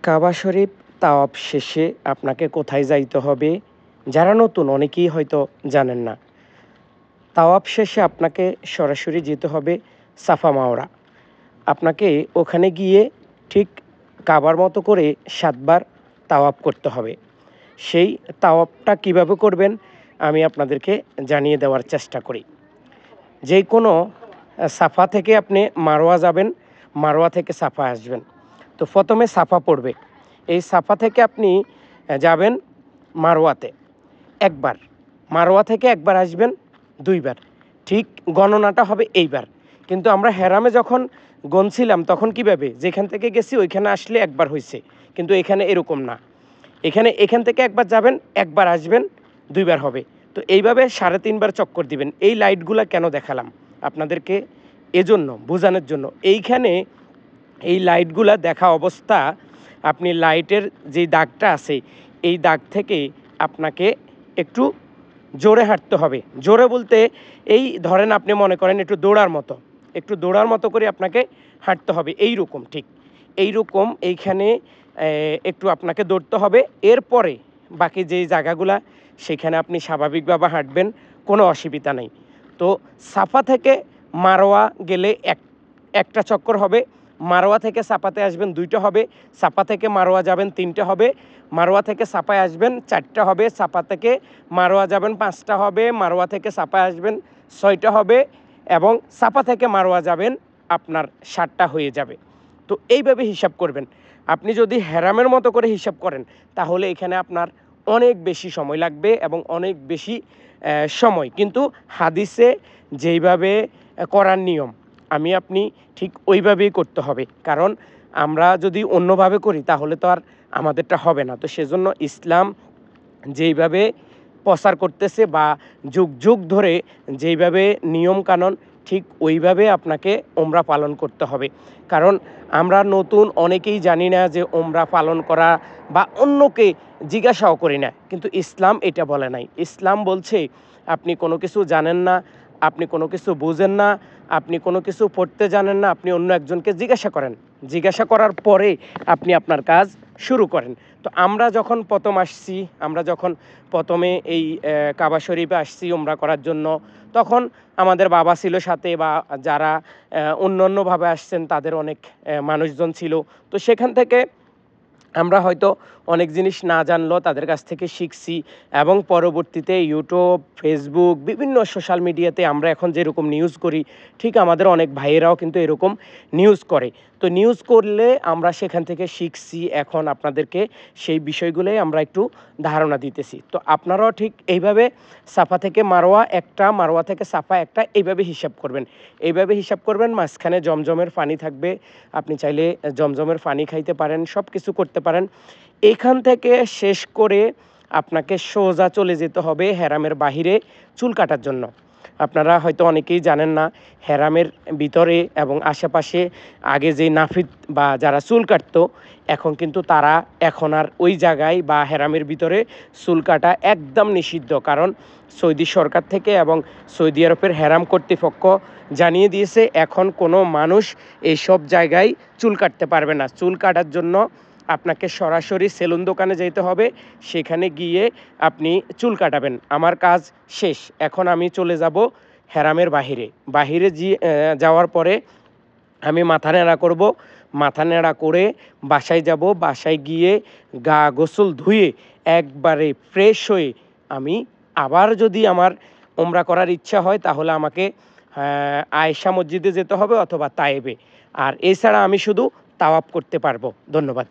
কাবা শরীফ তাওয়াফ শেষে আপনাকে কোথায় যাইতে হবে? যারা নতুন অনেকেই হয়তো জানেন না। তাওয়াফ শেষে আপনাকে সরাসরি যেতে হবে সাফা মাওরা। আপনাকে ওখানে গিয়ে ঠিক কাবার মতো করে ৭ বার তাওয়াফ করতে হবে। সেই তাওয়াফটা কিভাবে করবেন আমি আপনাদেরকে জানিয়ে দেওয়ার চেষ্টা করি। যেকোনো সাফা থেকে আপনি মারওয়া যাবেন, মারওয়া থেকে সাফা আসবেন। তো ১ম এ সাফা পড়বে। এই সাফা থেকে আপনি যাবেন মারওয়াতে ১ বার। মারওয়া থেকে ১ বার আসবেন ২ বার। ঠিক গণনাটা হবে এইবার। কিন্তু আমরা হেরামে যখন গুনছিলাম তখন কিভাবে? যেখান থেকে গেছি ওইখানে আসলে ১ বার হইছে। কিন্তু এখানে এরকম না। এখান থেকে ১ বার যাবেন, ১ বার আসবেন, ২ বার হবে। তো এইভাবে ৩.৫ বার চক্কর দিবেন। এই লাইটগুলা কেন দেখালাম? আপনাদেরকে এজন্য, বোঝানোর জন্য। এইখানে এই লাইটগুলা দেখা অবস্থা আপনি লাইটের যেই দাগটা আছে, এই দাগ থেকে আপনাকে একটু জোরে হাঁটতে হবে। জোরে বলতে এই ধরেন আপনি মনে করেন একটু দৌড়ার মতো। একটু দৌড়ার মতো করে আপনাকে হাঁটতে হবে এইরকম ঠিক। এইরকম এইখানে একটু আপনাকে দৌড়তে হবে। এরপরে বাকি যেই জায়গাগুলা সেখানে আপনি স্বাভাবিকভাবে হাঁটবেন, কোনো অসুবিধা নেই। তো সাফা থেকে মারওয়া গেলে একটা চক্কর হবে। মারওয়া থেকে সাফাতে আসবেন ২ টা হবে। সাফা থেকে মারওয়া যাবেন ৩ টা হবে। মারওয়া থেকে সাফায় আসবেন ৪ টা হবে। সাফা থেকে মারওয়া যাবেন ৫ টা হবে। মারওয়া থেকে সাফায় আসবেন ৬ টা হবে এবং সাফা থেকে মারওয়া যাবেন আপনার ৭ টা হয়ে যাবে। তো এইভাবে হিসাব করবেন। আপনি যদি হেরামের মতো করে হিসাব করেন তাহলে এখানে আপনার অনেক বেশি সময় লাগবে এবং অনেক বেশি সময়। কিন্তু হাদিসে যেইভাবে করার নিয়ম আপনি ঠিক ওইভাবেই করতে হবে। কারণ আমরা যদি অন্যভাবে করি তাহলে তো আর আমাদেরটা হবে না। তো সেজন্য ইসলাম যেইভাবে প্রচার করতেছে বা যুগ যুগ ধরে যেইভাবে নিয়মকানুন ঠিক ওইভাবে আপনাকে ওমরা পালন করতে হবে। কারণ আমরা নতুন অনেকেই জানি না যে ওমরা পালন করা বা অন্যকে জিজ্ঞাসাও করি না। কিন্তু ইসলাম এটা বলে নাই। ইসলাম বলছে আপনি কোনো কিছু জানেন না, আপনি কোনো কিছু বুঝেন না, আপনি কোনো কিছু পড়তে জানেন না, আপনি অন্য একজনকে জিজ্ঞাসা করেন। জিজ্ঞাসা করার পরে আপনি আপনার কাজ শুরু করেন। তো আমরা যখন ১ম আসছি, আমরা যখন ১ম এ এই কাবা শরীফে আসছি ওমরা করার জন্য, তখন আমাদের বাবা ছিল সাথে বা যারা অন্যান্যভাবে আসছেন তাদের অনেক মানুষজন ছিল। তো সেখান থেকে আমরা হয়তো অনেক জিনিস না জানলেও তাদের কাছ থেকে শিখছি এবং পরবর্তীতে ইউটিউব, ফেসবুক বিভিন্ন সোশ্যাল মিডিয়াতে আমরা এখন যেরকম নিউজ করি, ঠিক আমাদের অনেক ভাইয়েরাও কিন্তু এরকম নিউজ করে। তো নিউজ করলে আমরা সেখান থেকে শিখছি। এখন আপনাদেরকে সেই বিষয়গুলোই আমরা একটু ধারণা দিতেছি। তো আপনারাও ঠিক এইভাবে সাফা থেকে মারওয়া একটা, মারওয়া থেকে সাফা একটা এইভাবে হিসাব করবেন। এইভাবে হিসাব করবেন মাঝখানে জমজমের পানি থাকবে। আপনি চাইলে জমজমের পানি খাইতে পারেন, সব কিছু করতে পারেন। এইখান থেকে শেষ করে আপনাকে সোজা চলে যেতে হবে হেরামের বাহিরে চুল কাটার জন্য। আপনারা হয়তো অনেকেই জানেন না হেরামের ভিতরে এবং আশেপাশে আগে যে নাপিত বা যারা চুল কাটতো এখন কিন্তু তারা এখন আর ওই জায়গায় বা হেরামের ভিতরে চুল কাটা একদম নিষিদ্ধ। কারণ সৌদি সরকার থেকে এবং সৌদি আরবের হেরাম কর্তৃপক্ষ জানিয়ে দিয়েছে এখন কোনো মানুষ এইসব জায়গায় চুল কাটতে পারবে না। চুল কাটার জন্য আপনাকে সরাসরি সেলুন দোকানে যেতে হবে। সেখানে গিয়ে আপনি চুল কাটাবেন। আমার কাজ শেষ। এখন আমি চলে যাব হেরামের বাহিরে। বাহিরে যাওয়ার পরে আমি মাথা নেড়া করব। মাথা নেড়া করে বাসায় যাব। বাসায় গিয়ে গা গোসল ধুয়ে একবারে ফ্রেশ হয়ে আমি আবার যদি আমার ওমরা করার ইচ্ছা হয় তাহলে আমাকে আয়েশা মসজিদে যেতে হবে অথবা তায়েফে। আর এছাড়া আমি শুধু তাওয়াফ করতে পারবো। ধন্যবাদ।